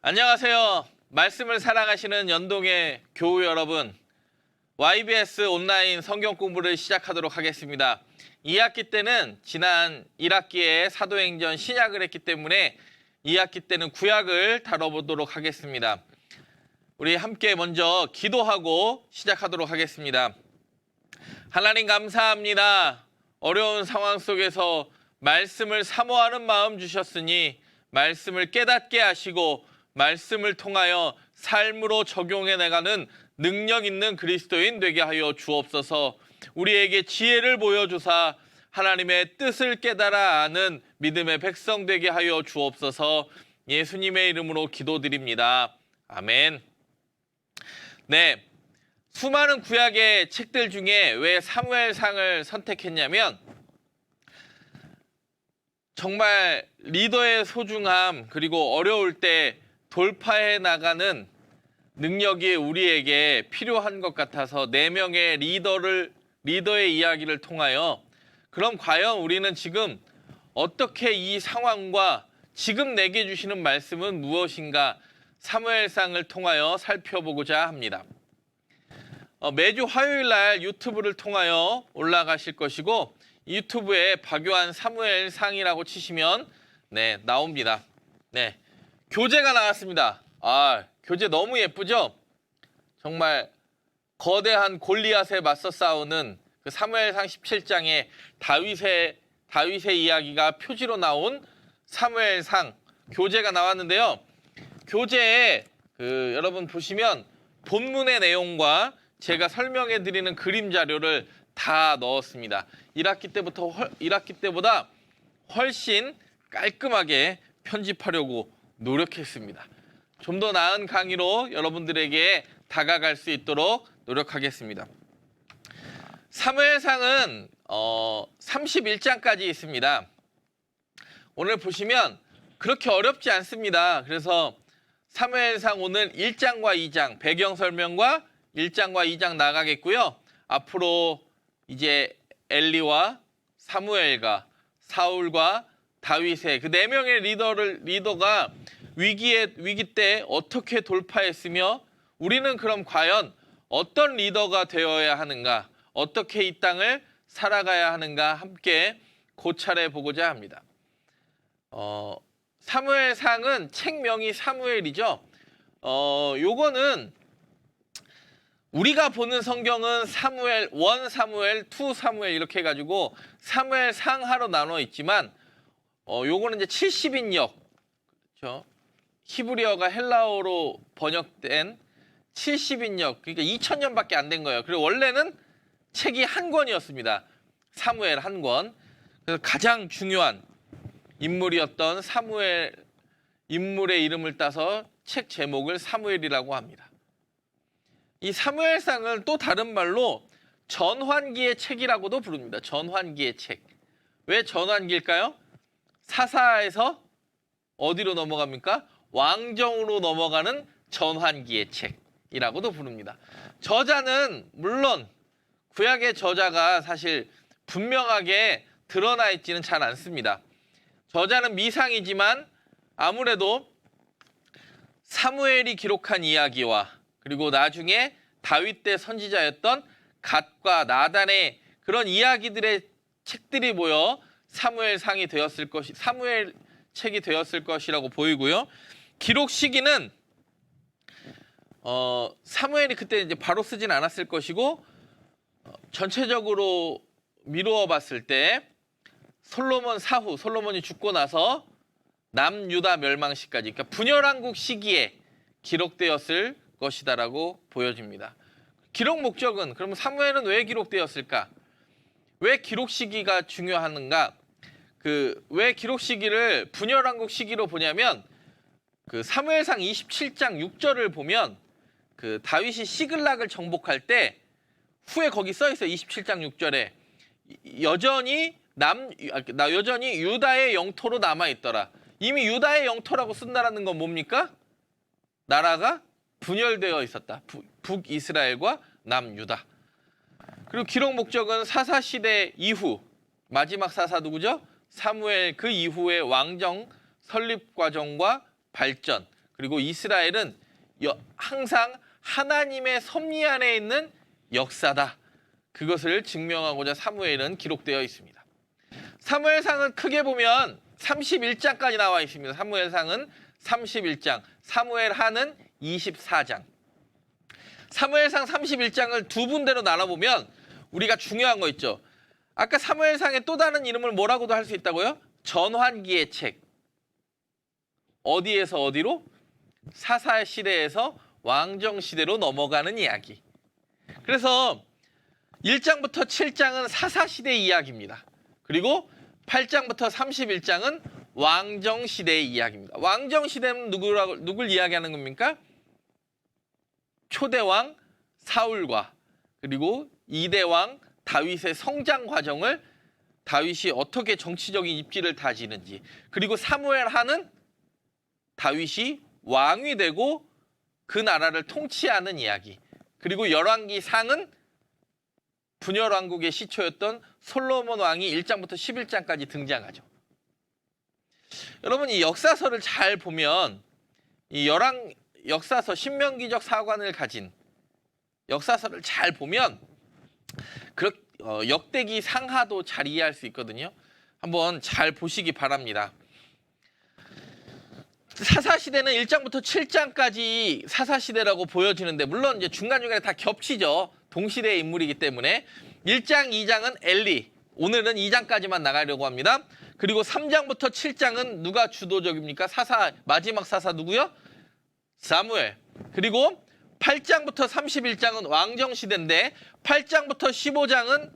안녕하세요. 말씀을 사랑하시는 연동의 교우 여러분, YBS 온라인 성경 공부를 시작하도록 하겠습니다. 2학기 때는 지난 1학기에 사도행전 신약을 했기 때문에 2학기 때는 구약을 다뤄보도록 하겠습니다. 우리 함께 먼저 기도하고 시작하도록 하겠습니다. 하나님 감사합니다. 어려운 상황 속에서 말씀을 사모하는 마음 주셨으니 말씀을 깨닫게 하시고 말씀을 통하여 삶으로 적용해 나가는 능력 있는 그리스도인 되게 하여 주옵소서. 우리에게 지혜를 보여주사 하나님의 뜻을 깨달아 아는 믿음의 백성 되게 하여 주옵소서. 예수님의 이름으로 기도드립니다. 아멘. 네, 수많은 구약의 책들 중에 왜 사무엘상을 선택했냐면 정말 리더의 소중함, 그리고 어려울 때 돌파해 나가는 능력이 우리에게 필요한 것 같아서 4명의 리더의 이야기를 통하여 그럼 과연 우리는 지금 어떻게 이 상황과 지금 내게 주시는 말씀은 무엇인가 사무엘상을 통하여 살펴보고자 합니다. 매주 화요일 날 유튜브를 통하여 올라가실 것이고 유튜브에 박요한 사무엘상이라고 치시면 나옵니다. 네, 교재가 나왔습니다. 교재 너무 예쁘죠? 정말 거대한 골리앗에 맞서 싸우는 그 사무엘상 17장의 다윗의 이야기가 표지로 나온 사무엘상 교재가 나왔는데요. 교재에 여러분 보시면 본문의 내용과 제가 설명해 드리는 그림 자료를 다 넣었습니다. 1학기 때보다 훨씬 깔끔하게 편집하려고 노력했습니다. 좀 더 나은 강의로 여러분들에게 다가갈 수 있도록 노력하겠습니다. 사무엘상은 31장까지 있습니다. 오늘 보시면 그렇게 어렵지 않습니다. 그래서 사무엘상 오늘 1장과 2장 배경 설명과 1장과 2장 나가겠고요. 앞으로 이제 엘리와 사무엘과 사울과 다윗의 그 4명의 리더가 위기 때 어떻게 돌파했으며 우리는 그럼 과연 어떤 리더가 되어야 하는가, 어떻게 이 땅을 살아가야 하는가 함께 고찰해 보고자 합니다. 사무엘상은 책명이 사무엘이죠. 요거는 우리가 보는 성경은 사무엘 1 사무엘, 2 사무엘 이렇게 해가지고 사무엘상하로 나눠 있지만 요거는 이제 70인역, 그렇죠? 히브리어가 헬라어로 번역된 70인역, 그러니까 2000년밖에 안 된 거예요. 그리고 원래는 책이 한 권이었습니다. 사무엘 한 권. 그래서 가장 중요한 인물이었던 사무엘 인물의 이름을 따서 책 제목을 사무엘이라고 합니다. 이 사무엘상을 또 다른 말로 전환기의 책이라고도 부릅니다. 전환기의 책. 왜 전환기일까요? 사사에서 어디로 넘어갑니까? 왕정으로 넘어가는 전환기의 책이라고도 부릅니다. 저자는 물론 구약의 저자가 사실 분명하게 드러나 있지는 잘 않습니다. 저자는 미상이지만 아무래도 사무엘이 기록한 이야기와 그리고 나중에 다윗 때 선지자였던 갓과 나단의 그런 이야기들의 책들이 모여 사무엘 책이 되었을 것이라고 보이고요. 기록 시기는 사무엘이 그때 이제 바로 쓰진 않았을 것이고 전체적으로 미루어 봤을 때 솔로몬이 죽고 나서 남유다 멸망 시까지, 그러니까 분열왕국 시기에 기록되었을 것이다라고 보여집니다. 기록 목적은 그러면 사무엘은 왜 기록되었을까? 왜 기록 시기가 중요한가? 왜 기록 시기를 분열왕국 시기로 보냐면 사무엘상 27장 6절을 보면 다윗이 시글락을 정복할 때 후에 거기 써 있어요. 27장 6절에 여전히 유다의 영토로 남아 있더라. 이미 유다의 영토라고 쓴다라는 건 뭡니까? 나라가 분열되어 있었다. 북이스라엘과 남유다. 그리고 기록 목적은 사사 시대 이후 마지막 사사 누구죠? 사무엘 그 이후의 왕정 설립 과정과 발전, 그리고 이스라엘은 항상 하나님의 섭리 안에 있는 역사다. 그것을 증명하고자 사무엘은 기록되어 있습니다. 사무엘상은 크게 보면 31장까지 나와 있습니다. 사무엘상은 31장, 사무엘하는 24장. 사무엘상 31장을 두 분대로 나눠보면 우리가 중요한 거 있죠. 아까 사무엘상의 또 다른 이름을 뭐라고도 할 수 있다고요? 전환기의 책. 어디에서 어디로? 사사시대에서 왕정시대로 넘어가는 이야기. 그래서 1장부터 7장은 사사시대 이야기입니다. 그리고 8장부터 31장은 왕정시대의 이야기입니다. 왕정시대는 누굴 이야기하는 겁니까? 초대왕 사울과 그리고 2대왕 다윗의 성장 과정을 다윗이 어떻게 정치적인 입지를 다지는지, 그리고 사무엘하는 다윗이 왕이 되고 그 나라를 통치하는 이야기, 그리고 열왕기상은 분열왕국의 시초였던 솔로몬 왕이 1장부터 11장까지 등장하죠. 여러분, 이 역사서를 잘 보면 이 역사서 신명기적 사관을 가진 역사서를 잘 보면 역대기 상하도 잘 이해할 수 있거든요. 한번 잘 보시기 바랍니다. 사사시대는 1장부터 7장까지 사사시대라고 보여지는데, 물론 이제 중간중간에 다 겹치죠. 동시대의 인물이기 때문에. 1장, 2장은 엘리. 오늘은 2장까지만 나가려고 합니다. 그리고 3장부터 7장은 누가 주도적입니까? 마지막 사사 누구요? 사무엘. 그리고 8장부터 31장은 왕정시대인데 8장부터 15장은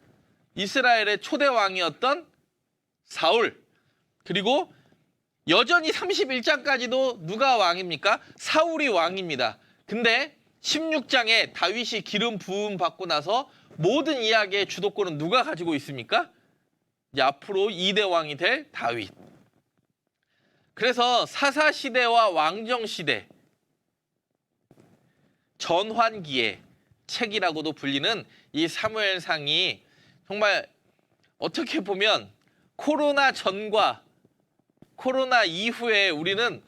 이스라엘의 초대 왕이었던 사울. 그리고 여전히 31장까지도 누가 왕입니까? 사울이 왕입니다. 근데 16장에 다윗이 기름 부음 받고 나서 모든 이야기의 주도권은 누가 가지고 있습니까? 이제 앞으로 2대 왕이 될 다윗. 그래서 사사시대와 왕정시대, 전환기의 책이라고도 불리는 이 사무엘상이 정말 어떻게 보면 코로나 전과 코로나 이후에 우리는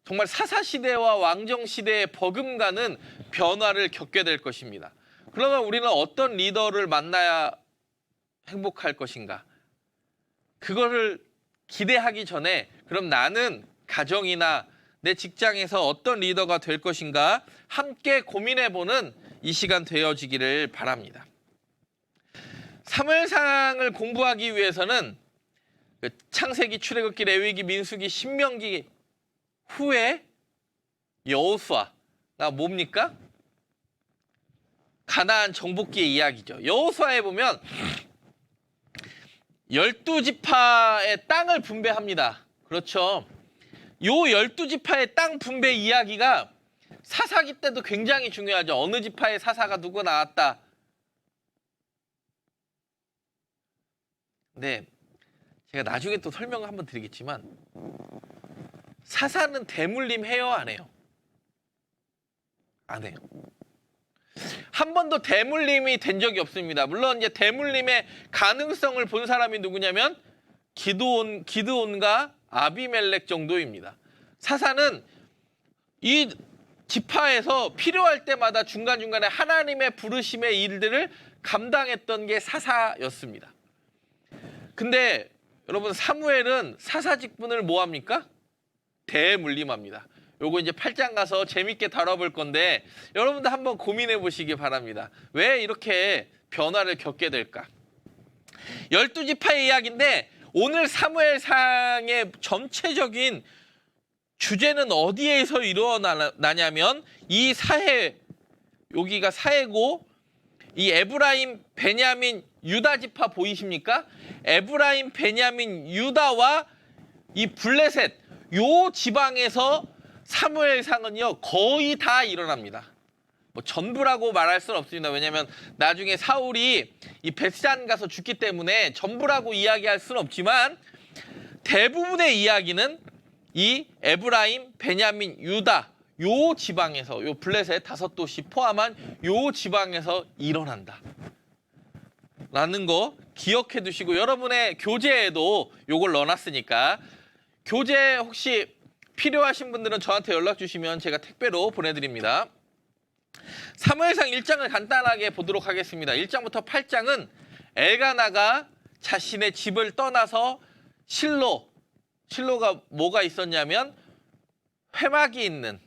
정말 사사시대와 왕정시대에 버금가는 변화를 겪게 될 것입니다. 그러면 우리는 어떤 리더를 만나야 행복할 것인가? 그거를 기대하기 전에 그럼 나는 가정이나 내 직장에서 어떤 리더가 될 것인가 함께 고민해보는 이 시간 되어지기를 바랍니다. 사무엘상을 공부하기 위해서는 창세기, 출애굽기, 레위기, 민수기, 신명기 후에 여호수아가 뭡니까? 가나안 정복기의 이야기죠. 여호수아에 보면 12지파의 땅을 분배합니다. 그렇죠. 요 12지파의 땅 분배 이야기가 사사기 때도 굉장히 중요하죠. 어느 지파의 사사가 누구 나왔다. 네, 제가 나중에 또 설명을 한번 드리겠지만 사사는 대물림 해요, 안 해요? 안 해요. 한 번도 대물림이 된 적이 없습니다. 물론 이제 대물림의 가능성을 본 사람이 누구냐면 기드온과 아비멜렉 정도입니다. 사사는 이 지파에서 필요할 때마다 중간중간에 하나님의 부르심의 일들을 감당했던 게 사사였습니다. 근데 여러분, 사무엘은 사사 직분을 뭐 합니까? 대물림합니다. 요거 이제 8장 가서 재밌게 다뤄볼 건데 여러분도 한번 고민해 보시기 바랍니다. 왜 이렇게 변화를 겪게 될까? 12지파의 이야기인데 오늘 사무엘상의 전체적인 주제는 어디에서 일어나냐면 이 사해, 여기가 사해고 이 에브라임, 베냐민, 유다 지파 보이십니까? 에브라임, 베냐민, 유다와 이 블레셋, 요 지방에서 사무엘상은요 거의 다 일어납니다. 뭐 전부라고 말할 수는 없습니다. 왜냐하면 나중에 사울이 이 벳산 가서 죽기 때문에 전부라고 이야기할 수는 없지만 대부분의 이야기는 이 에브라임, 베냐민, 유다 요 지방에서, 요 블레셋 5도시 포함한 요 지방에서 일어난다 라는 거 기억해 두시고, 여러분의 교재에도 요걸 넣어놨으니까 교재 혹시 필요하신 분들은 저한테 연락 주시면 제가 택배로 보내드립니다. 사무엘상 1장을 간단하게 보도록 하겠습니다. 1장부터 8장은 엘가나가 자신의 집을 떠나서 실로가 뭐가 있었냐면 회막이 있는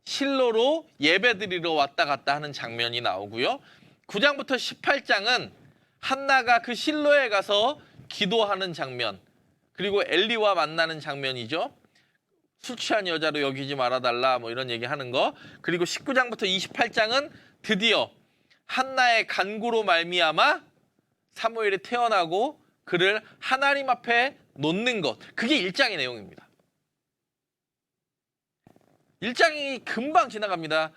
실로로 예배드리러 왔다 갔다 하는 장면이 나오고요. 9장부터 18장은 한나가 그 실로에 가서 기도하는 장면, 그리고 엘리와 만나는 장면이죠. 술 취한 여자로 여기지 말아달라 뭐 이런 얘기하는 거. 그리고 19장부터 28장은 드디어 한나의 간구로 말미암아 사무엘이 태어나고 그를 하나님 앞에 놓는 것. 그게 1장의 내용입니다. 1장이 금방 지나갑니다.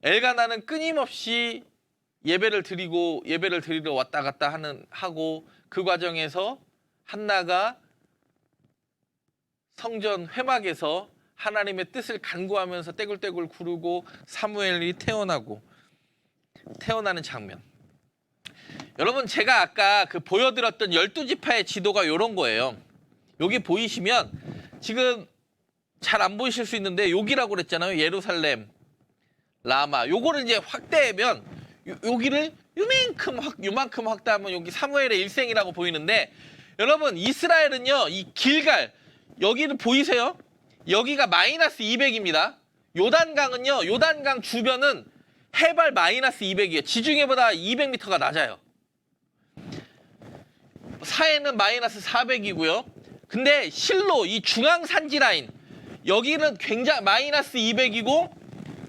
엘가나는 끊임없이 예배를 드리러 왔다 갔다 하고 그 과정에서 한나가 성전 회막에서 하나님의 뜻을 간구하면서 떼굴떼굴 구르고 사무엘이 태어나는 장면. 여러분, 제가 아까 그 보여드렸던 12지파의 지도가 이런 거예요. 여기 보이시면 지금 잘 안 보이실 수 있는데 여기라고 그랬잖아요. 예루살렘, 라마. 요거를 이제 확대하면 여기를 요만큼 확대하면 여기 사무엘의 일생이라고 보이는데, 여러분 이스라엘은요, 이 길갈 여기를 보이세요? 여기가 마이너스 200입니다. 요단강은요, 요단강 주변은 해발 마이너스 200이에요. 지중해보다 200m가 낮아요. 사해는 마이너스 400이고요. 근데 실로 이 중앙산지 라인 여기는 굉장히 마이너스 200이고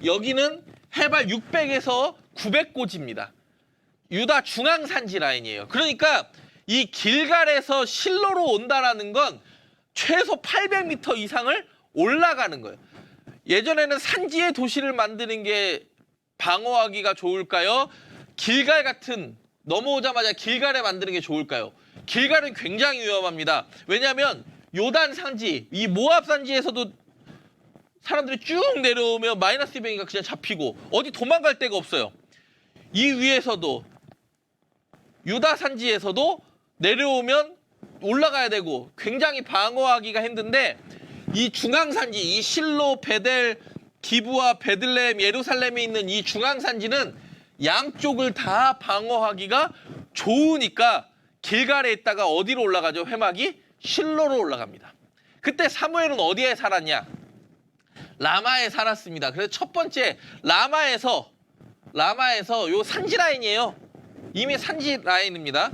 여기는 해발 600에서 900고지입니다. 유다 중앙산지 라인이에요. 그러니까 이 길갈에서 실로로 온다라는 건 최소 800m 이상을 올라가는 거예요. 예전에는 산지에 도시를 만드는 게 방어하기가 좋을까요? 길갈 같은 넘어오자마자 길갈에 만드는 게 좋을까요? 길갈은 굉장히 위험합니다. 왜냐하면 요단 산지, 이 모압 산지에서도 사람들이 쭉 내려오면 마이너스 200이니까 그냥 잡히고 어디 도망갈 데가 없어요. 이 위에서도 유다 산지에서도 내려오면 올라가야 되고 굉장히 방어하기가 힘든데, 이 중앙산지, 이 실로, 베델, 기브와 베들레헴, 예루살렘에 있는 이 중앙산지는 양쪽을 다 방어하기가 좋으니까 길갈에 있다가 어디로 올라가죠? 회막이 실로로 올라갑니다. 그때 사무엘은 어디에 살았냐? 라마에 살았습니다. 그래서 첫 번째 라마에서 요 산지 라인이에요. 이미 산지 라인입니다.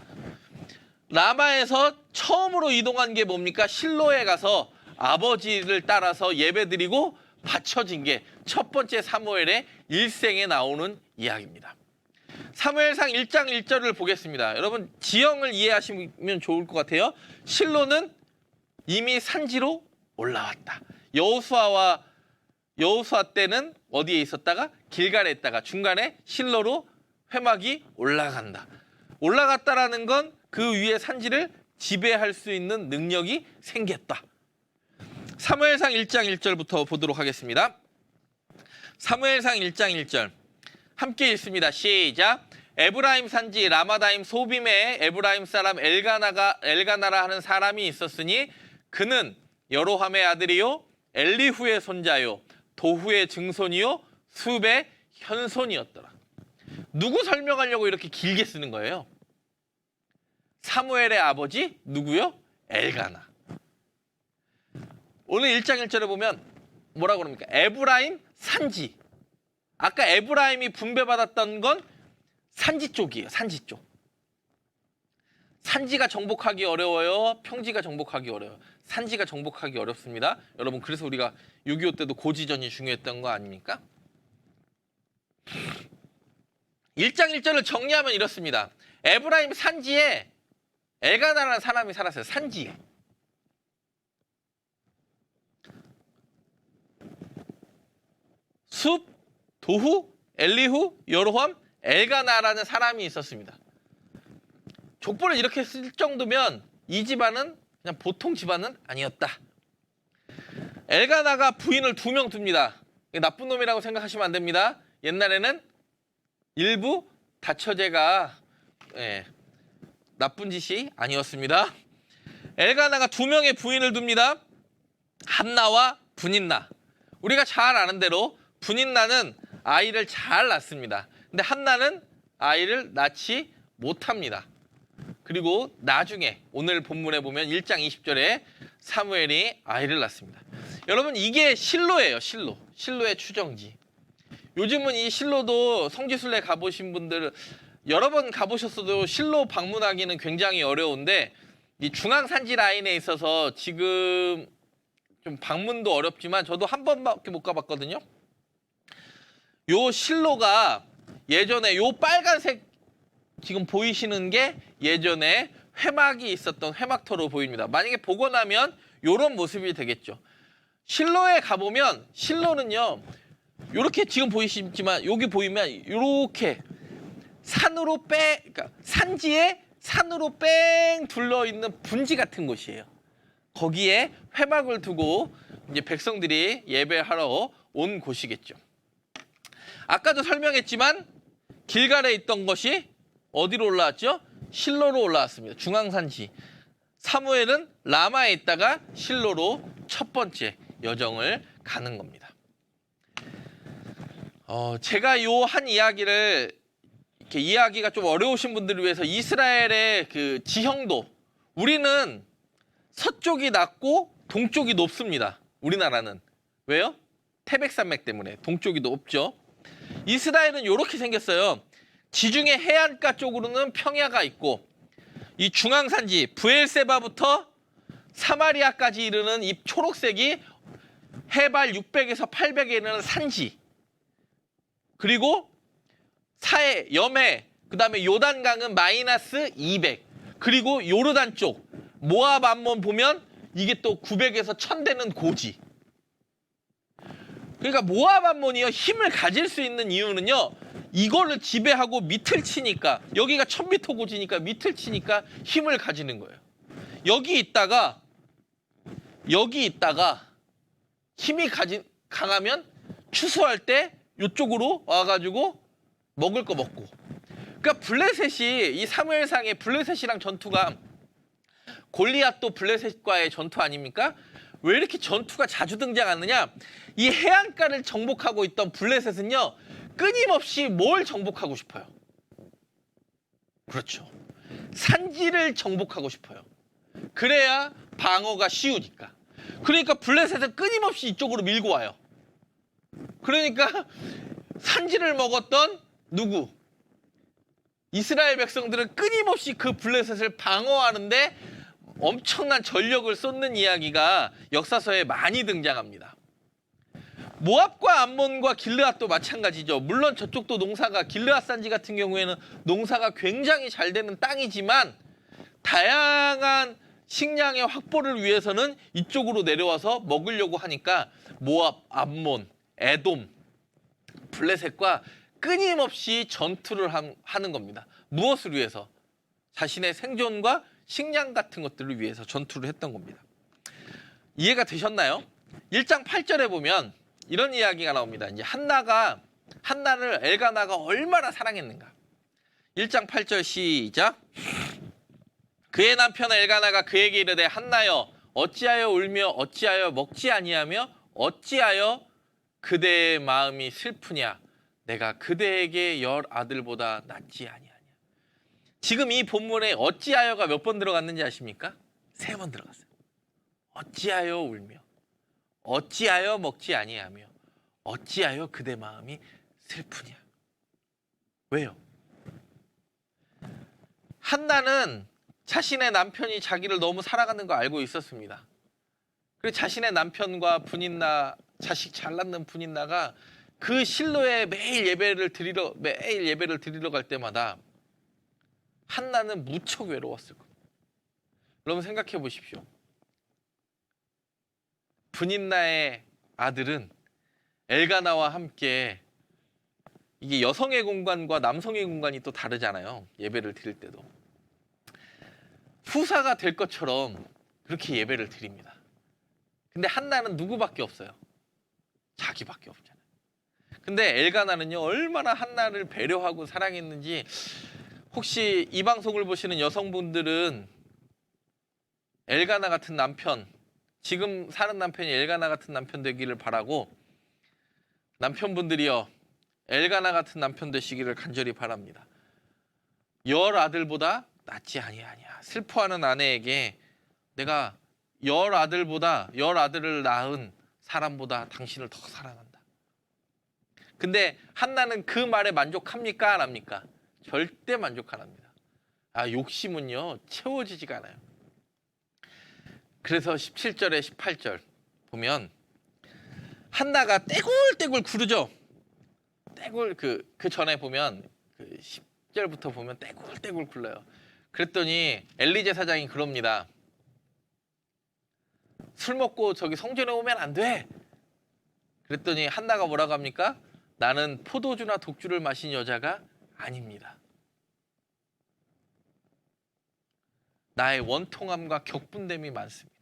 라마에서 처음으로 이동한 게 뭡니까? 실로에 가서 아버지를 따라서 예배드리고 바쳐진 게 첫 번째 사무엘의 일생에 나오는 이야기입니다. 사무엘상 1장 1절을 보겠습니다. 여러분 지형을 이해하시면 좋을 것 같아요. 실로는 이미 산지로 올라왔다. 여호수아 때는 어디에 있었다가 길갈에 있다가 중간에 실로로 회막이 올라갔다라는 건 그 위에 산지를 지배할 수 있는 능력이 생겼다. 사무엘상 1장 1절부터 보도록 하겠습니다. 사무엘상 1장 1절 함께 읽습니다. 시작. 에브라임 산지 라마다임 소빔에 에브라임 사람 엘가나라 하는 사람이 있었으니 그는 여로함의 아들이요 엘리후의 손자요 도후의 증손이요 숲의 현손이었더라. 누구 설명하려고 이렇게 길게 쓰는 거예요? 사무엘의 아버지 누구요? 엘가나. 오늘 1장 1절에 보면 뭐라고 그럽니까? 에브라임 산지. 아까 에브라임이 분배받았던 건 산지 쪽이에요. 산지 쪽. 산지가 정복하기 어려워요? 평지가 정복하기 어려워요? 산지가 정복하기 어렵습니다. 여러분 그래서 우리가 6.25 때도 고지전이 중요했던 거 아닙니까? 1장 1절을 정리하면 이렇습니다. 에브라임 산지에 엘가나라는 사람이 살았어요. 산지에. 숲, 도후, 엘리후, 여로함, 엘가나라는 사람이 있었습니다. 족보를 이렇게 쓸 정도면 이 집안은 그냥 보통 집안은 아니었다. 엘가나가 부인을 2명 둡니다. 나쁜 놈이라고 생각하시면 안 됩니다. 옛날에는 일부 다처제가 나쁜 짓이 아니었습니다. 엘가나가 2명의 부인을 둡니다. 한나와 분인나. 우리가 잘 아는 대로 분인나는 아이를 잘 낳습니다. 근데 한나는 아이를 낳지 못합니다. 그리고 나중에 오늘 본문에 보면 1장 20절에 사무엘이 아이를 낳습니다. 여러분 이게 실로예요. 실로의 추정지. 요즘은 이 실로도 성지순례 가보신 분들 여러 번 가보셨어도 실로 방문하기는 굉장히 어려운데 이 중앙산지 라인에 있어서 지금 좀 방문도 어렵지만 저도 한 번밖에 못 가봤거든요. 요 실로가 예전에 요 빨간색 지금 보이시는 게 예전에 회막이 있었던 회막터로 보입니다. 만약에 보고 나면 요런 모습이 되겠죠. 실로에 가보면 실로는요. 요렇게 지금 보이시지만 여기 보이면 요렇게 산으로 그러니까 산지에 산으로 뺑 둘러 있는 분지 같은 곳이에요. 거기에 회막을 두고 이제 백성들이 예배하러 온 곳이겠죠. 아까도 설명했지만 길갈에 있던 것이 어디로 올라왔죠? 실로로 올라왔습니다. 중앙산지. 사무엘은 라마에 있다가 실로로 첫 번째 여정을 가는 겁니다. 제가 요 한 이야기를 이렇게 이해하기가 좀 어려우신 분들을 위해서 이스라엘의 그 지형도 우리는 서쪽이 낮고 동쪽이 높습니다. 우리나라는. 왜요? 태백산맥 때문에 동쪽이 높죠. 이스라엘은 이렇게 생겼어요. 지중해 해안가 쪽으로는 평야가 있고 이 중앙산지 브엘세바부터 사마리아까지 이르는 이 초록색이 해발 600에서 800에 이르는 산지 그리고 사해, 염해, 그 다음에 요단강은 마이너스 200 그리고 요르단 쪽 모압 암몬 보면 이게 또 900에서 1000 되는 고지. 그러니까 모압 암몬이요 힘을 가질 수 있는 이유는요 이거를 지배하고 밑을 치니까 여기가 1000m 고지니까 밑을 치니까 힘을 가지는 거예요. 여기 있다가 힘이 강하면 추수할 때 이쪽으로 와가지고 먹을 거 먹고. 그러니까 블레셋이 이 사무엘상의 블레셋이랑 전투가 골리앗도 블레셋과의 전투 아닙니까? 왜 이렇게 전투가 자주 등장하느냐? 이 해안가를 정복하고 있던 블레셋은요 끊임없이 뭘 정복하고 싶어요? 그렇죠. 산지를 정복하고 싶어요. 그래야 방어가 쉬우니까. 그러니까 블레셋은 끊임없이 이쪽으로 밀고 와요. 그러니까 산지를 먹었던 누구? 이스라엘 백성들은 끊임없이 그 블레셋을 방어하는데 엄청난 전력을 쏟는 이야기가 역사서에 많이 등장합니다. 모압과 암몬과 길르앗도 마찬가지죠. 물론 저쪽도 농사가 길르앗 산지 같은 경우에는 농사가 굉장히 잘 되는 땅이지만 다양한 식량의 확보를 위해서는 이쪽으로 내려와서 먹으려고 하니까 모압, 암몬, 에돔, 블레셋과 끊임없이 전투를 하는 겁니다. 무엇을 위해서? 자신의 생존과 식량 같은 것들을 위해서 전투를 했던 겁니다. 이해가 되셨나요? 1장 8절에 보면 이런 이야기가 나옵니다. 이제 한나를 엘가나가 얼마나 사랑했는가. 1장 8절 시작. 그의 남편 엘가나가 그에게 이르되 한나여 어찌하여 울며 어찌하여 먹지 아니하며 어찌하여 그대의 마음이 슬프냐. 내가 그대에게 10 아들보다 낫지 아니하냐. 지금 이 본문에 어찌하여가 몇 번 들어갔는지 아십니까? 3번 들어갔어요. 어찌하여 울며 어찌하여 먹지 아니하며 어찌하여 그대 마음이 슬프냐. 왜요? 한나는 자신의 남편이 자기를 너무 사랑하는 거 알고 있었습니다. 그리고 자신의 남편과 분인나, 자식 잘 낳는 분인나가 그 실로에 매일 예배를 드리러 갈 때마다 한나는 무척 외로웠을 겁니다. 여러분 생각해 보십시오. 분인나의 아들은 엘가나와 함께 이게 여성의 공간과 남성의 공간이 또 다르잖아요. 예배를 드릴 때도. 후사가 될 것처럼 그렇게 예배를 드립니다. 근데 한나는 누구밖에 없어요? 자기밖에 없잖아요. 근데 엘가나는요 얼마나 한나를 배려하고 사랑했는지 혹시 이 방송을 보시는 여성분들은 엘가나 같은 남편 지금 사는 남편이 엘가나 같은 남편 되기를 바라고 남편분들이여 엘가나 같은 남편 되시기를 간절히 바랍니다. 열 아들보다 낫지 아니하냐. 슬퍼하는 아내에게 내가 열 아들을 낳은 사람보다 당신을 더 사랑한다. 근데 한나는 그 말에 만족합니까? 안 합니까? 절대 만족 안 합니다. 욕심은요 채워지지가 않아요. 그래서 17절에 18절 보면 한나가 떼굴떼굴 구르죠. 떼굴 그 전에 보면 그 10절부터 보면 떼굴떼굴 굴러요. 그랬더니 엘리 제사장이 그럽니다. 술 먹고 저기 성전에 오면 안 돼. 그랬더니 한나가 뭐라고 합니까? 나는 포도주나 독주를 마신 여자가 아닙니다. 나의 원통함과 격분됨이 많습니다.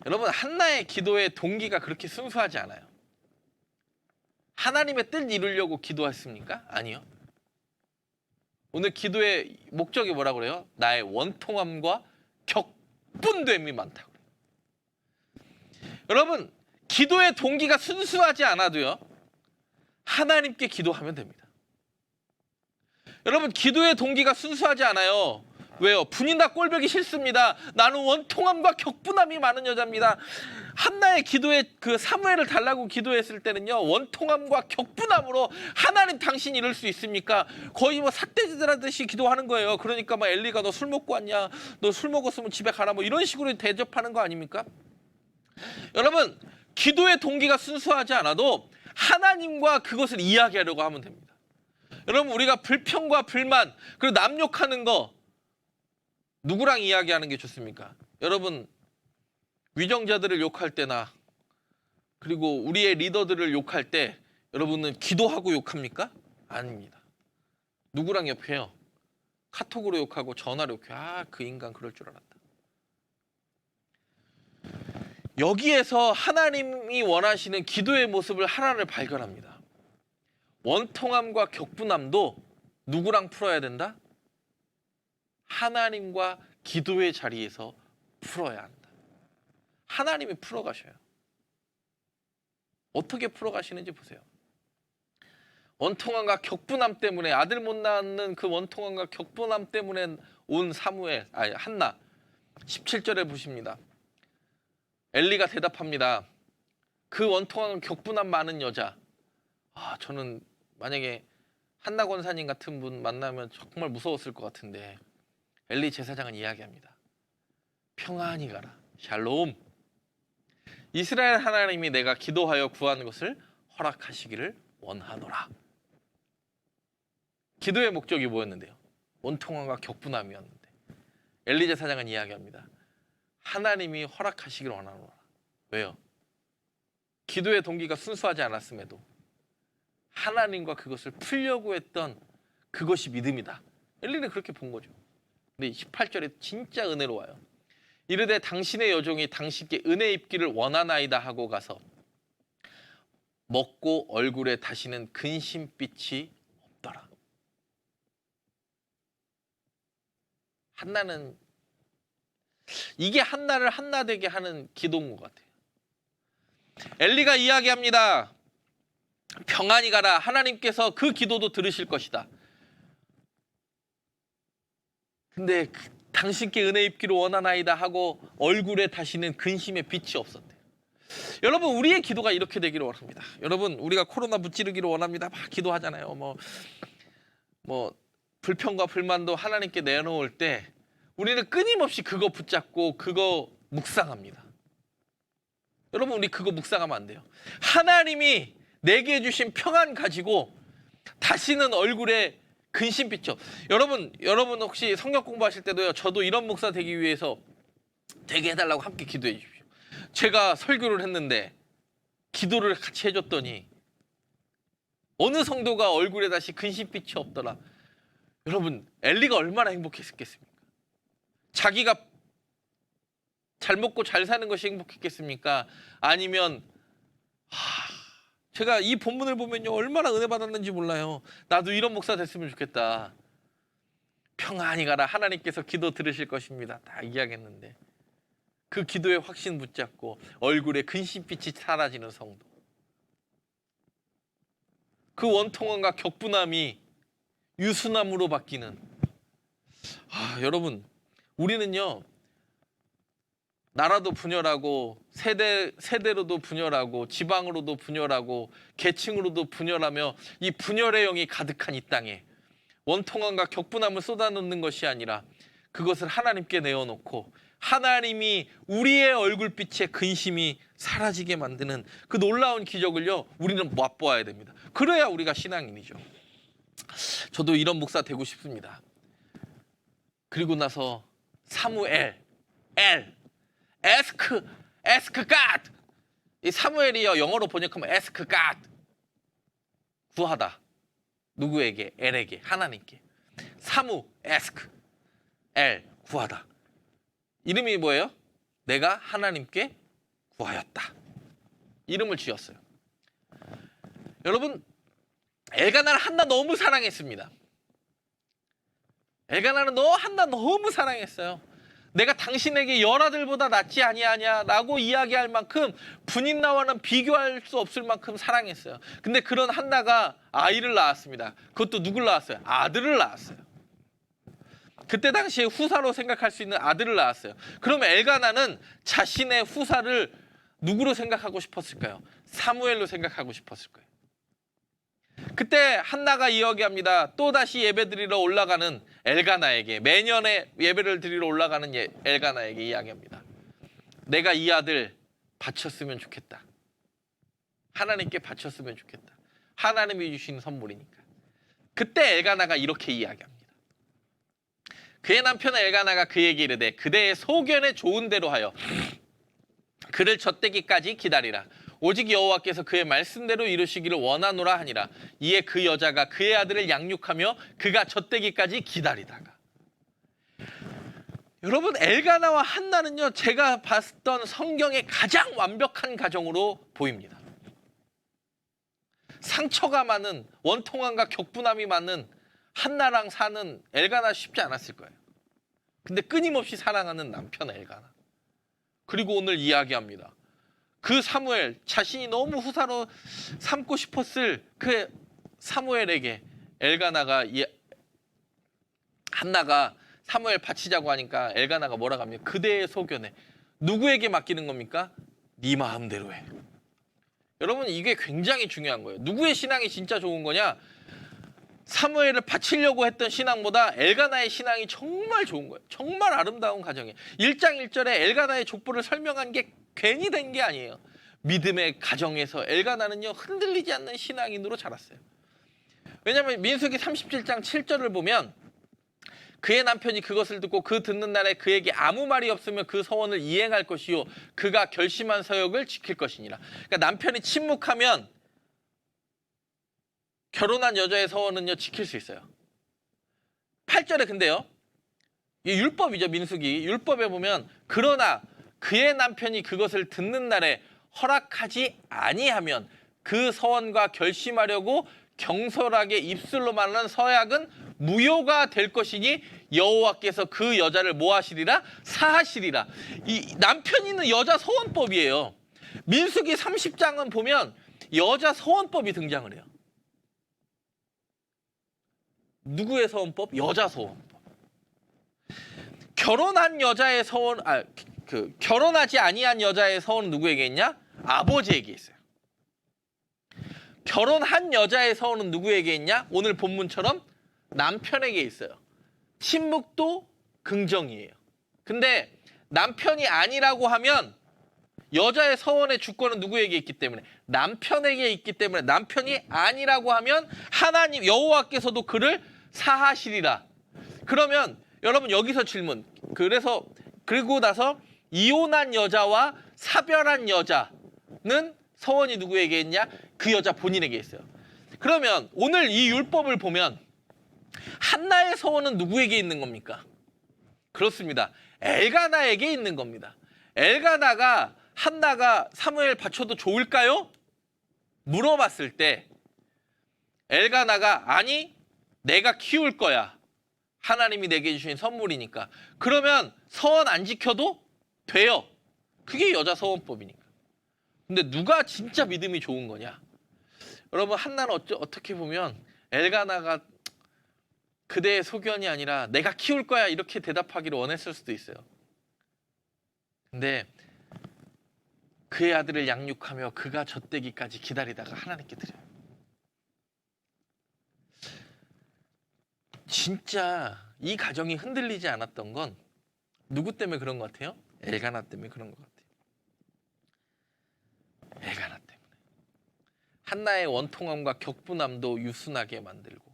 여러분, 한나의 기도의 동기가 그렇게 순수하지 않아요. 하나님의 뜻 이루려고 기도했습니까? 아니요. 오늘 기도의 목적이 뭐라고 그래요? 나의 원통함과 격분됨이 많다고 그래요. 여러분, 기도의 동기가 순수하지 않아도요, 하나님께 기도하면 됩니다. 여러분, 기도의 동기가 순수하지 않아요. 왜요? 분이나 꼴보기 싫습니다. 나는 원통함과 격분함이 많은 여자입니다. 한나의 기도에 그 사무엘을 달라고 기도했을 때는요, 원통함과 격분함으로 하나님 당신 이룰 수 있습니까? 거의 뭐 삿대질하듯이 기도하는 거예요. 그러니까 막 엘리가 너 술 먹고 왔냐? 너 술 먹었으면 집에 가라. 뭐 이런 식으로 대접하는 거 아닙니까? 여러분, 기도의 동기가 순수하지 않아도 하나님과 그것을 이야기하려고 하면 됩니다. 여러분, 우리가 불평과 불만 그리고 남 욕하는 거 누구랑 이야기하는 게 좋습니까? 여러분, 위정자들을 욕할 때나 그리고 우리의 리더들을 욕할 때 여러분은 기도하고 욕합니까? 아닙니다. 누구랑 욕해요? 카톡으로 욕하고 전화로 욕해요. 그 인간 그럴 줄 알았다. 여기에서 하나님이 원하시는 기도의 모습을 하나를 발견합니다. 원통함과 격분함도 누구랑 풀어야 된다? 하나님과 기도의 자리에서 풀어야 한다. 하나님이 풀어가셔요. 어떻게 풀어가시는지 보세요. 원통함과 격분함 때문에 아들 못 낳는 그 원통함과 격분함 때문에 온 한나 17절에 보십니다. 엘리가 대답합니다. 그 원통함과 격분함 많은 여자, 저는 만약에 한나 권사님 같은 분 만나면 정말 무서웠을 것 같은데 엘리 제사장은 이야기합니다. 평안히 가라. 샬롬. 이스라엘 하나님이 내가 기도하여 구한 것을 허락하시기를 원하노라. 기도의 목적이 뭐였는데요? 원통함과 격분함이었는데 엘리 제사장은 이야기합니다. 하나님이 허락하시기를 원하노라. 왜요? 기도의 동기가 순수하지 않았음에도 하나님과 그것을 풀려고 했던 그것이 믿음이다. 엘리는 그렇게 본 거죠. 근데 18절에 진짜 은혜로워요. 이르되 당신의 여종이 당신께 은혜 입기를 원하나이다 하고 가서 먹고 얼굴에 다시는 근심빛이 없더라. 한나는 이게 한나를 한나되게 하는 기도인 것 같아요. 엘리가 이야기합니다. 평안히 가라. 하나님께서 그 기도도 들으실 것이다. 근데 당신께 은혜 입기를 원하나이다 하고 얼굴에 다시는 근심의 빛이 없었대요. 여러분, 우리의 기도가 이렇게 되기를 원합니다. 여러분, 우리가 코로나 무찌르기를 원합니다. 막 기도하잖아요. 뭐 불평과 불만도 하나님께 내놓을 때 우리는 끊임없이 그거 붙잡고 그거 묵상합니다. 여러분, 우리 그거 묵상하면 안 돼요. 하나님이 내게 해주신 평안 가지고 다시는 얼굴에 근심빛죠. 여러분 혹시 성경 공부하실 때도요, 저도 이런 목사 되기 위해서 되게 해달라고 함께 기도해 주십시오. 제가 설교를 했는데 기도를 같이 해줬더니 어느 성도가 얼굴에 다시 근심빛이 없더라. 여러분, 엘리가 얼마나 행복했겠습니까? 자기가 잘 먹고 잘 사는 것이 행복했겠습니까? 아니면 제가 이 본문을 보면요, 얼마나 은혜 받았는지 몰라요. 나도 이런 목사 됐으면 좋겠다. 평안히 가라. 하나님께서 기도 들으실 것입니다. 다 이야기했는데 그 기도에 확신 붙잡고 얼굴에 근심빛이 사라지는 성도. 그 원통함과 격분함이 유순함으로 바뀌는. 여러분, 우리는요, 나라도 분열하고 세대로도 분열하고 지방으로도 분열하고 계층으로도 분열하며 이 분열의 영이 가득한 이 땅에 원통함과 격분함을 쏟아놓는 것이 아니라 그것을 하나님께 내어놓고 하나님이 우리의 얼굴빛의 근심이 사라지게 만드는 그 놀라운 기적을요, 우리는 맛보아야 됩니다. 그래야 우리가 신앙인이죠. 저도 이런 목사 되고 싶습니다. 그리고 나서 사무엘, ask God. 이 사무엘이요, 영어로 번역하면 ask God. 구하다. 누구에게? 엘에게, 하나님께. ask. 구하다. 이름이 뭐예요? 내가 하나님께 구하였다. 이름을 지었어요. 여러분, 엘가나를 한나 너무 사랑했습니다. 엘가나는 한나 너무 사랑했어요. 내가 당신에게 열아들보다 낫지 아니하냐라고 이야기할 만큼 분인나와는 비교할 수 없을 만큼 사랑했어요. 근데 그런 한나가 아이를 낳았습니다. 그것도 누굴 낳았어요? 아들을 낳았어요. 그때 당시에 후사로 생각할 수 있는 아들을 낳았어요. 그러면 엘가나는 자신의 후사를 누구로 생각하고 싶었을까요? 사무엘로 생각하고 싶었을 거예요. 그때 한나가 이야기합니다. 또다시 예배드리러 올라가는 엘가나에게, 매년에 예배를 드리러 올라가는 엘가나에게 이야기합니다. 내가 이 아들 바쳤으면 좋겠다. 하나님께 바쳤으면 좋겠다. 하나님이 주신 선물이니까. 그때 엘가나가 이렇게 이야기합니다. 그의 남편 엘가나가 그에게 이르되 그대의 소견에 좋은 대로 하여 그를 젖대기까지 기다리라. 오직 여호와께서 그의 말씀대로 이루시기를 원하노라 하니라. 이에 그 여자가 그의 아들을 양육하며 그가 젖대기까지 기다리다가. 여러분, 엘가나와 한나는요, 제가 봤던 성경의 가장 완벽한 가정으로 보입니다. 상처가 많은, 원통함과 격분함이 많은 한나랑 사는 엘가나 쉽지 않았을 거예요. 근데 끊임없이 사랑하는 남편 엘가나. 그리고 오늘 이야기합니다. 그 사무엘, 자신이 너무 후사로 삼고 싶었을 그 사무엘에게 한나가 사무엘 바치자고 하니까 엘가나가 뭐라고 합니까? 그대의 소견에. 누구에게 맡기는 겁니까? 네 마음대로 해. 여러분, 이게 굉장히 중요한 거예요. 누구의 신앙이 진짜 좋은 거냐? 사무엘을 바치려고 했던 신앙보다 엘가나의 신앙이 정말 좋은 거예요. 정말 아름다운 가정이에요. 1장 1절에 엘가나의 족보를 설명한 게 괜히 된 게 아니에요. 믿음의 가정에서 엘가나는요, 흔들리지 않는 신앙인으로 자랐어요. 왜냐하면 민수기 37장 7절을 보면 그의 남편이 그것을 듣고 그 듣는 날에 그에게 아무 말이 없으면 그 서원을 이행할 것이요 그가 결심한 서역을 지킬 것이니라. 그러니까 남편이 침묵하면 결혼한 여자의 서원은요, 지킬 수 있어요. 8절에 근데요, 이 율법이죠. 민수기 율법에 보면 그러나 그의 남편이 그것을 듣는 날에 허락하지 아니하면 그 서원과 결심하려고 경솔하게 입술로 말하는 서약은 무효가 될 것이니 여호와께서 그 여자를 뭐 하시리라? 사하시리라. 이 남편 있는 여자 서원법이에요. 민수기 30장은 보면 여자 서원법이 등장을 해요. 누구의 서원법? 여자 서원법. 결혼한 여자의 서원, 결혼하지 아니한 여자의 서원은 누구에게 있냐? 아버지에게 있어요. 결혼한 여자의 서원은 누구에게 있냐? 오늘 본문처럼 남편에게 있어요. 침묵도 긍정이에요. 근데 남편이 아니라고 하면 여자의 서원의 주권은 누구에게 있기 때문에? 남편에게 있기 때문에 남편이 아니라고 하면 하나님 여호와께서도 그를 사하시리라. 그러면 여러분 여기서 질문. 그리고 나서 이혼한 여자와 사별한 여자는 서원이 누구에게 있냐? 그 여자 본인에게 있어요. 그러면 오늘 이 율법을 보면 한나의 서원은 누구에게 있는 겁니까? 그렇습니다. 엘가나에게 있는 겁니다. 엘가나가 한나가 사무엘 바쳐도 좋을까요? 물어봤을 때 엘가나가 아니 내가 키울 거야. 하나님이 내게 주신 선물이니까. 그러면 서원 안 지켜도 돼요. 그게 여자 서원법이니까. 근데 누가 진짜 믿음이 좋은 거냐? 여러분 한나는 어떻게 보면 엘가나가 그대의 소견이 아니라 내가 키울 거야 이렇게 대답하기를 원했을 수도 있어요. 근데 그의 아들을 양육하며 그가 젖되기까지 기다리다가 하나님께 드려요. 진짜 이 가정이 흔들리지 않았던 건 누구 때문에 그런 것 같아요? 엘가나 때문에 그런 것 같아요. 엘가나 때문에. 한나의 원통함과 격분함도 유순하게 만들고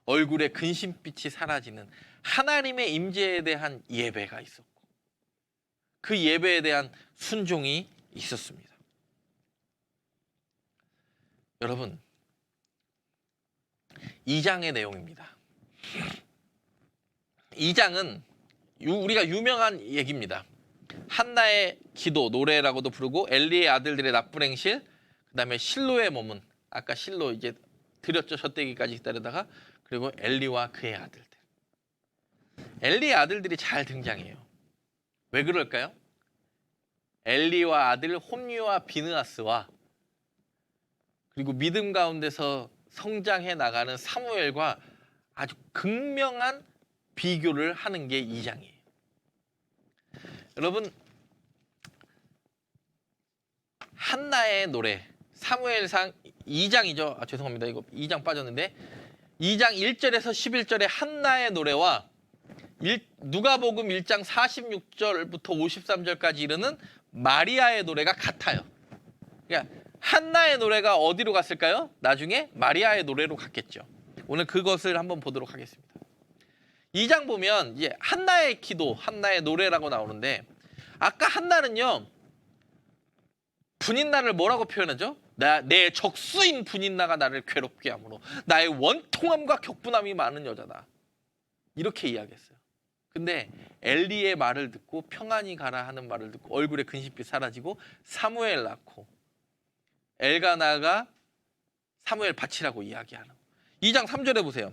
얼굴에 근심빛이 사라지는 하나님의 임재에 대한 예배가 있었고 그 예배에 대한 순종이 있었습니다. 여러분 2장의 내용입니다. 2장은 우리가 유명한 얘기입니다. 한나의 기도, 노래라고도 부르고 엘리의 아들들의 나쁜 행실, 그 다음에 실로의 몸은 아까 실로 이제 드렸죠. 젖되기까지 기다리다가 그리고 엘리와 그의 아들들. 엘리의 아들들이 잘 등장해요. 왜 그럴까요? 엘리와 아들 홈리와 비느하스와 그리고 믿음 가운데서 성장해 나가는 사무엘과 아주 극명한 비교를 하는 게 2장이에요. 여러분 한나의 노래 사무엘상 2장이죠. 죄송합니다. 이거 2장 빠졌는데 2장 1절에서 11절의 한나의 노래와 누가복음 1장 46절부터 53절까지 이르는 마리아의 노래가 같아요. 그러니까 한나의 노래가 어디로 갔을까요? 나중에 마리아의 노래로 갔겠죠. 오늘 그것을 한번 보도록 하겠습니다. 2장 보면 이제 한나의 기도, 한나의 노래라고 나오는데 아까 한나는요. 분인나를 뭐라고 표현하죠? 내 적수인 분인나가 나를 괴롭게 하므로 나의 원통함과 격분함이 많은 여자다. 이렇게 이야기했어요. 근데 엘리의 말을 듣고 평안히 가라 하는 말을 듣고 얼굴에 근심빛 사라지고 사무엘 낳고 엘가나가 사무엘 바치라고 이야기하는 2장 3절에 보세요.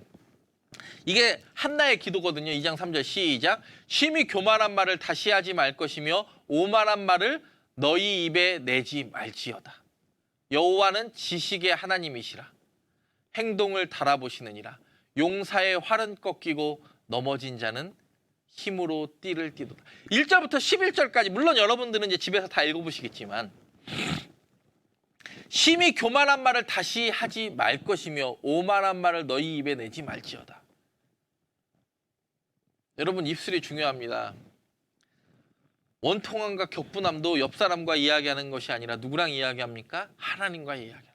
이게 한나의 기도거든요. 2장 3절 시작. 심히 교만한 말을 다시 하지 말 것이며 오만한 말을 너희 입에 내지 말지어다. 여호와는 지식의 하나님이시라. 행동을 달아보시느니라. 용사의 활은 꺾이고 넘어진 자는 힘으로 띠를 띠도다. 1절부터 11절까지 물론 여러분들은 이제 집에서 다 읽어보시겠지만 심히 교만한 말을 다시 하지 말 것이며 오만한 말을 너희 입에 내지 말지어다. 여러분 입술이 중요합니다. 원통함과 격분함도 옆 사람과 이야기하는 것이 아니라 누구랑 이야기합니까? 하나님과 이야기하는.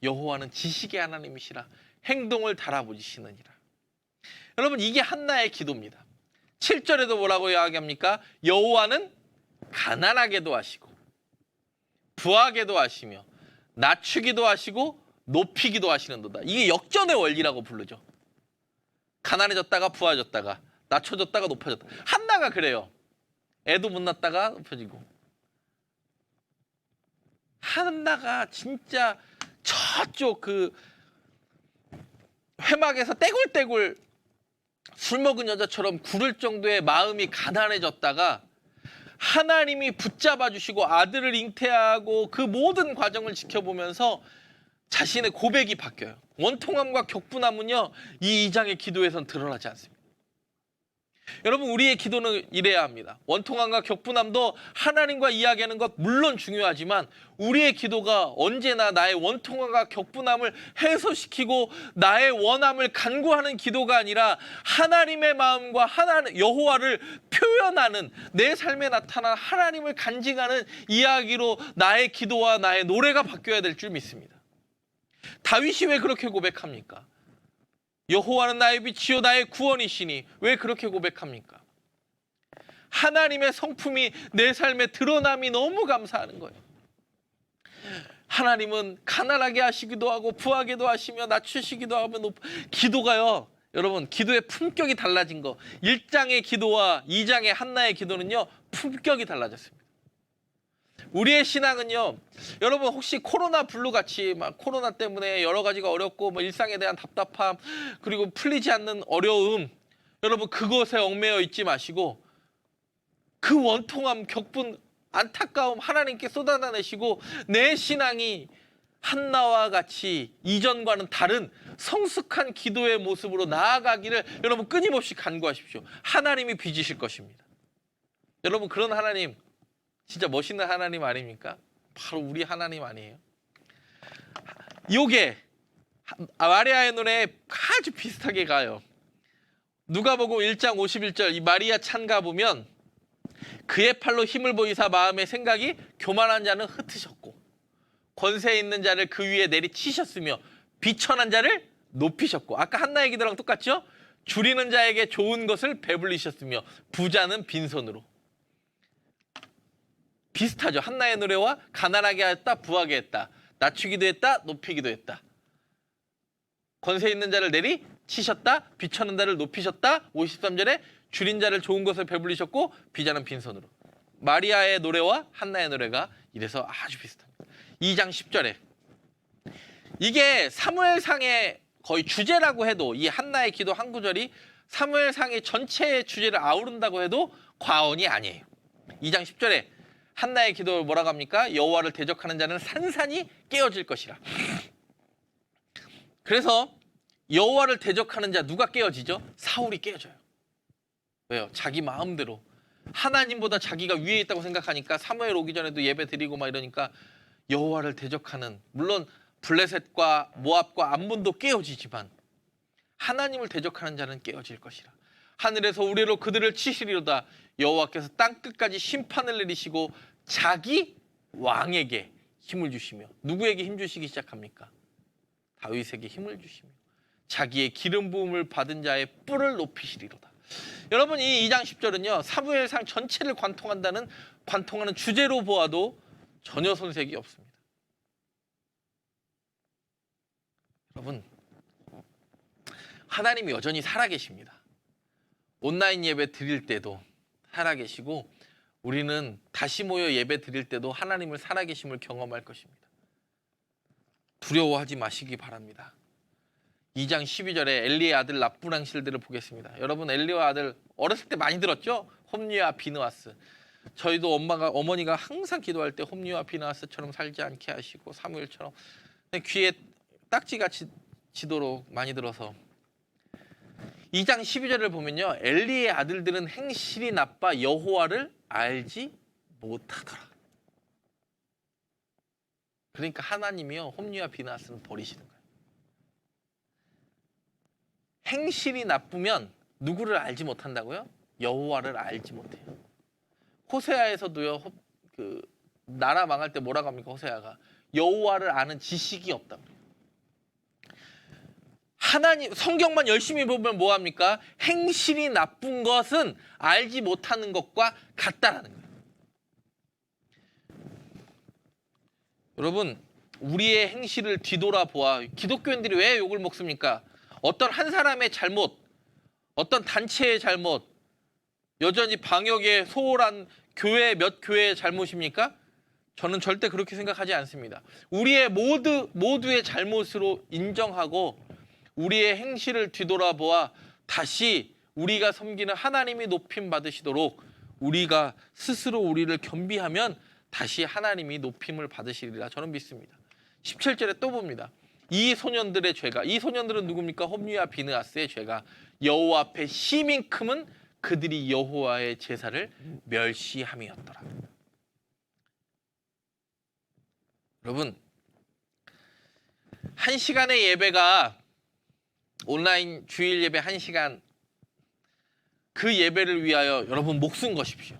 여호와는 지식의 하나님이시라. 행동을 달아보시느니라. 여러분 이게 한나의 기도입니다. 7절에도 뭐라고 이야기합니까? 여호와는 가난하게도 하시고 부하게도 하시며 낮추기도 하시고 높이기도 하시는도다. 이게 역전의 원리라고 부르죠. 가난해졌다가 부하졌다가 낮춰졌다가 높아졌다. 한나가 그래요. 애도 못 낳다가 높여지고. 한나가 진짜 저쪽 그 회막에서 떼굴떼굴 술 먹은 여자처럼 구를 정도의 마음이 가난해졌다가 하나님이 붙잡아 주시고 아들을 잉태하고 그 모든 과정을 지켜보면서 자신의 고백이 바뀌어요. 원통함과 격분함은요, 이 2장의 기도에선 드러나지 않습니다. 여러분 우리의 기도는 이래야 합니다. 원통함과 격분함도 하나님과 이야기하는 것 물론 중요하지만 우리의 기도가 언제나 나의 원통함과 격분함을 해소시키고 나의 원함을 간구하는 기도가 아니라 하나님의 마음과 여호와를 표현하는 내 삶에 나타난 하나님을 간증하는 이야기로 나의 기도와 나의 노래가 바뀌어야 될 줄 믿습니다. 다윗이 왜 그렇게 고백합니까? 여호와는 나의 빛이요 나의 구원이시니 왜 그렇게 고백합니까? 하나님의 성품이 내 삶에 드러남이 너무 감사하는 거예요. 하나님은 가난하게 하시기도 하고 부하게도 하시며 낮추시기도 하며 기도가요. 여러분 기도의 품격이 달라진 거 1장의 기도와 2장의 한나의 기도는요. 품격이 달라졌습니다. 우리의 신앙은요, 여러분 혹시 코로나 블루 같이 막 코로나 때문에 여러 가지가 어렵고 뭐 일상에 대한 답답함 그리고 풀리지 않는 어려움, 여러분 그것에 얽매여 있지 마시고 그 원통함 격분 안타까움 하나님께 쏟아내시고 내 신앙이 한나와 같이 이전과는 다른 성숙한 기도의 모습으로 나아가기를 여러분 끊임없이 간구하십시오. 하나님이 빚으실 것입니다. 여러분 그런 하나님 진짜 멋있는 하나님 아닙니까? 바로 우리 하나님 아니에요? 요게 마리아의 눈에 아주 비슷하게 가요. 누가복음 1장 51절 이 마리아 찬가 보면 그의 팔로 힘을 보이사 마음의 생각이 교만한 자는 흩으셨고 권세 있는 자를 그 위에 내리치셨으며 비천한 자를 높이셨고 아까 한나의 기도랑 똑같죠? 줄이는 자에게 좋은 것을 배불리셨으며 부자는 빈손으로. 비슷하죠. 한나의 노래와 가난하게 했다 부하게 했다. 낮추기도 했다 높이기도 했다. 권세 있는 자를 내리치셨다 비천한 자를 높이셨다. 53절에 줄인 자를 좋은 것을 배불리셨고 비자는 빈손으로. 마리아의 노래와 한나의 노래가 이래서 아주 비슷합니다. 2장 10절에 이게 사무엘상의 거의 주제라고 해도 이 한나의 기도 한 구절이 사무엘상의 전체의 주제를 아우른다고 해도 과언이 아니에요. 2장 10절에 한나의 기도를 뭐라고 합니까? 여호와를 대적하는 자는 산산이 깨어질 것이라. 그래서 여호와를 대적하는 자 누가 깨어지죠? 사울이 깨어져요. 왜요? 자기 마음대로 하나님보다 자기가 위에 있다고 생각하니까 사무엘 오기 전에도 예배 드리고 막 이러니까 여호와를 대적하는, 물론 블레셋과 모압과 암몬도 깨어지지만 하나님을 대적하는 자는 깨어질 것이라. 하늘에서 우레로 그들을 치시리로다. 여호와께서 땅 끝까지 심판을 내리시고 자기 왕에게 힘을 주시며. 누구에게 힘 주시기 시작합니까? 다윗에게 힘을 주시며 자기의 기름 부음을 받은 자의 뿔을 높이시리로다. 여러분 이 2장 10절은요 사무엘상 전체를 관통하는 주제로 보아도 전혀 손색이 없습니다. 여러분 하나님이 여전히 살아계십니다. 온라인 예배 드릴 때도 살아계시고 우리는 다시 모여 예배 드릴 때도 하나님을 살아계심을 경험할 것입니다. 두려워하지 마시기 바랍니다. 2장 12절에 엘리의 아들 납분앙실들을 보겠습니다. 여러분 엘리와 아들 어렸을 때 많이 들었죠? 홈리와 비느하스. 저희도 어머니가 항상 기도할 때 홈리와 비느하스처럼 살지 않게 하시고 사무엘처럼 귀에 딱지가 지도록 많이 들어서 2장 12절을 보면요 엘리의 아들들은 행실이 나빠 여호와를 알지 못하더라. 그러니까 하나님이요 홈리와 비느하스는 버리시는 거예요. 행실이 나쁘면 누구를 알지 못한다고요? 여호와를 알지 못해요. 호세아에서도요 그 나라 망할 때 뭐라고 합니까? 호세아가 여호와를 아는 지식이 없다고 그래요. 하나님 성경만 열심히 보면 뭐 합니까? 행실이 나쁜 것은 알지 못하는 것과 같다라는 거예요. 여러분 우리의 행실을 뒤돌아보아 기독교인들이 왜 욕을 먹습니까? 어떤 한 사람의 잘못, 어떤 단체의 잘못, 여전히 방역에 소홀한 교회 몇 교회의 잘못입니까? 저는 절대 그렇게 생각하지 않습니다. 우리의 모두의 잘못으로 인정하고 우리의 행실을 뒤돌아보아 다시 우리가 섬기는 하나님이 높임 받으시도록 우리가 스스로 우리를 겸비하면 다시 하나님이 높임을 받으시리라 저는 믿습니다. 17절에 또 봅니다. 이 소년들의 죄가, 이 소년들은 누굽니까? 홈리와 비느하스의 죄가 여호와 앞에 심히 크면 그들이 여호와의 제사를 멸시함이었더라. 여러분 1시간의 예배가 온라인 주일 예배 1시간 그 예배를 위하여 여러분 목숨 거십시오.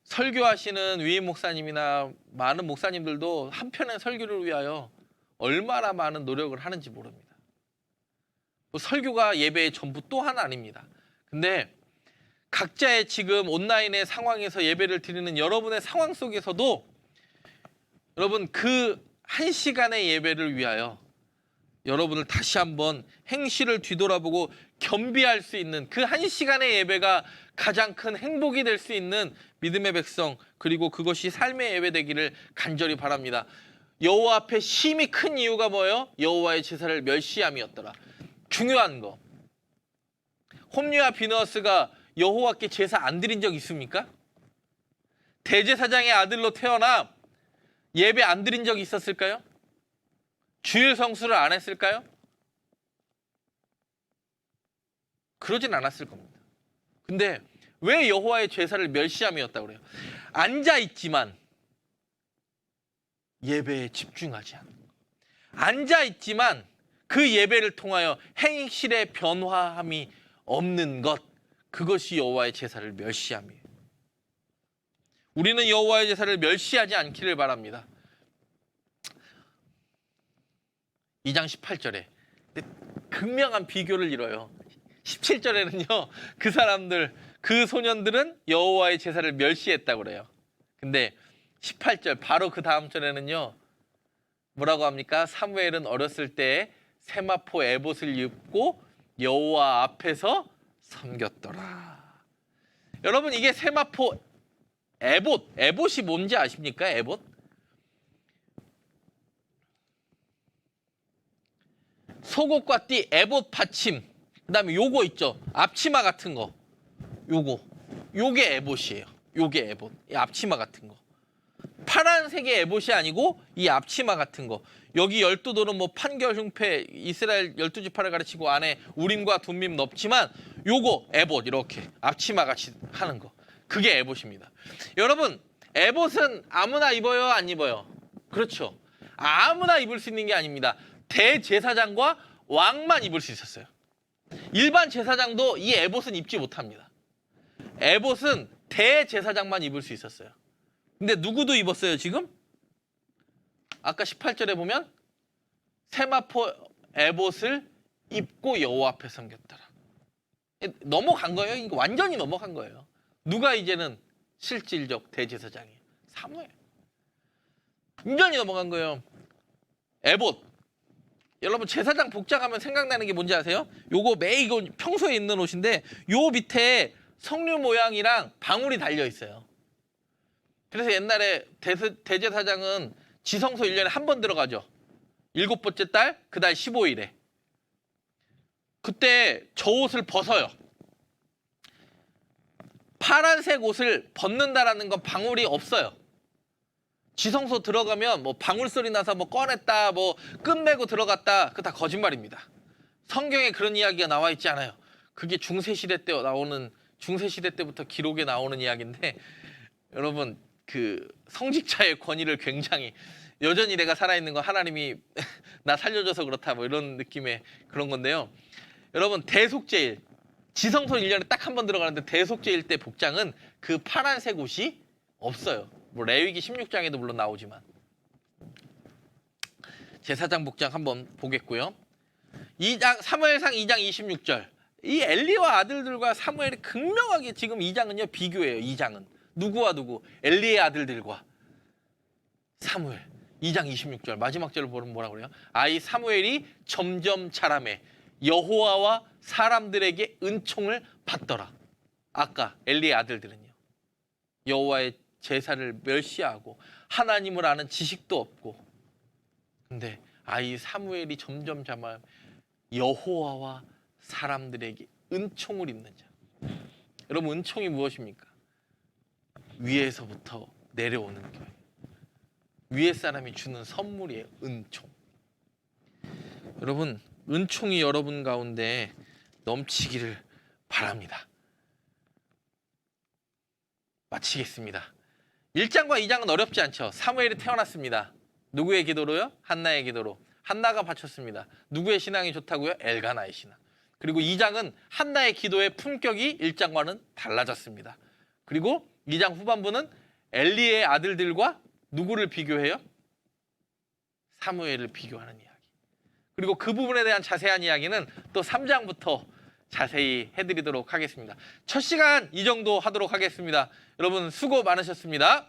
설교하시는 위임 목사님이나 많은 목사님들도 한편의 설교를 위하여 얼마나 많은 노력을 하는지 모릅니다. 설교가 예배의 전부 또한 아닙니다. 근데 각자의 지금 온라인의 상황에서 예배를 드리는 여러분의 상황 속에서도 여러분 그 1시간의 예배를 위하여 여러분을 다시 한번 행실을 뒤돌아보고 겸비할 수 있는 그 1시간의 예배가 가장 큰 행복이 될 수 있는 믿음의 백성 그리고 그것이 삶의 예배 되기를 간절히 바랍니다. 여호와 앞에 심히 큰 이유가 뭐예요? 여호와의 제사를 멸시함이었더라. 중요한 거. 홈리와 비느하스가 여호와께 제사 안 드린 적 있습니까? 대제사장의 아들로 태어나 예배 안 드린 적이 있었을까요? 주일 성수를 안 했을까요? 그러진 않았을 겁니다. 근데 왜 여호와의 제사를 멸시함이었다고 그래요? 앉아있지만 예배에 집중하지 않는 것. 앉아있지만 그 예배를 통하여 행실의 변화함이 없는 것, 그것이 여호와의 제사를 멸시함이에요. 우리는 여호와의 제사를 멸시하지 않기를 바랍니다. 2장 18절에 극명한 비교를 이뤄요. 17절에는요. 그 사람들, 그 소년들은 여호와의 제사를 멸시했다고 그래요. 근데 18절 바로 그 다음 절에는요. 뭐라고 합니까? 사무엘은 어렸을 때 세마포 에봇을 입고 여호와 앞에서 섬겼더라. 여러분, 이게 세마포 에봇이 뭔지 아십니까? 에봇? 속옷과 띠, 에봇 받침, 그다음에 요거 있죠. 앞치마 같은 거. 요게 에봇이에요. 요게 에봇. 이 앞치마 같은 거. 파란색의 에봇이 아니고 이 앞치마 같은 거. 여기 12돌은 뭐 판결 흉패 이스라엘 12지파를 가르치고 안에 우림과 둠밈 넣지만 요거 에봇 이렇게 앞치마 같이 하는 거. 그게 에봇입니다. 여러분, 에봇은 아무나 입어요, 안 입어요? 그렇죠. 아무나 입을 수 있는 게 아닙니다. 대제사장과 왕만 입을 수 있었어요. 일반 제사장도 이 에봇은 입지 못합니다. 에봇은 대제사장만 입을 수 있었어요. 근데 누구도 입었어요, 지금? 아까 18절에 보면 세마포 에봇을 입고 여호와 앞에 섬겼더라. 넘어간 거예요. 이거 완전히 넘어간 거예요. 누가 이제는 실질적 대제사장이에요? 사무엘. 완전히 넘어간 거예요. 에봇. 여러분, 제사장 복장하면 생각나는 게 뭔지 아세요? 요거 이거 평소에 입는 옷인데 요 밑에 석류 모양이랑 방울이 달려 있어요. 그래서 옛날에 대제사장은 지성소 1년에 한 번 들어가죠. 7번째 달, 그달 15일에. 그때 저 옷을 벗어요. 파란색 옷을 벗는다라는 건 방울이 없어요. 지성소 들어가면 뭐 방울 소리 나서 뭐 꺼냈다, 뭐 끝매고 들어갔다, 그거 다 거짓말입니다. 성경에 그런 이야기가 나와 있지 않아요. 그게 중세시대 때부터 기록에 나오는 이야기인데, 여러분, 그 성직자의 권위를 굉장히, 여전히 내가 살아있는 건 하나님이 나 살려줘서 그렇다, 뭐 이런 느낌의 그런 건데요. 여러분, 대속죄일, 지성소 1년에 딱 한 번 들어가는데 대속죄일 때 복장은 그 파란색 옷이 없어요. 뭐 레위기 16장에도 물론 나오지만. 제사장 복장 한번 보겠고요. 사무엘상 2장 26절. 이 엘리와 아들들과 사무엘이 극명하게 지금 2장은요 비교해요. 2장은 누구와 누구? 엘리의 아들들과 사무엘. 2장 26절 마지막 절을 보면 뭐라고 그래요? 아이 사무엘이 점점 자라매 여호와와 사람들에게 은총을 받더라. 아까 엘리의 아들들은요. 여호와의 제사를 멸시하고 하나님을 아는 지식도 없고, 근데 아이 사무엘이 점점 자라 여호와와 사람들에게 은총을 입는 자. 여러분, 은총이 무엇입니까? 위에서부터 내려오는 거예요. 위에 사람이 주는 선물이에요. 은총. 여러분, 은총이 여러분 가운데 넘치기를 바랍니다. 마치겠습니다. 1장과 2장은 어렵지 않죠. 사무엘이 태어났습니다. 누구의 기도로요? 한나의 기도로. 한나가 바쳤습니다. 누구의 신앙이 좋다고요? 엘가나의 신앙. 그리고 2장은 한나의 기도의 품격이 1장과는 달라졌습니다. 그리고 2장 후반부는 엘리의 아들들과 누구를 비교해요? 사무엘을 비교하는 이야기. 그리고 그 부분에 대한 자세한 이야기는 또 3장부터 자세히 해드리도록 하겠습니다. 첫 시간 이 정도 하도록 하겠습니다. 여러분 수고 많으셨습니다.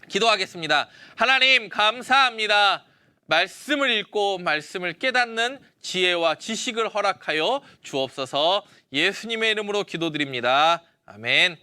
기도하겠습니다. 하나님 감사합니다. 말씀을 읽고 말씀을 깨닫는 지혜와 지식을 허락하여 주옵소서. 예수님의 이름으로 기도드립니다. 아멘.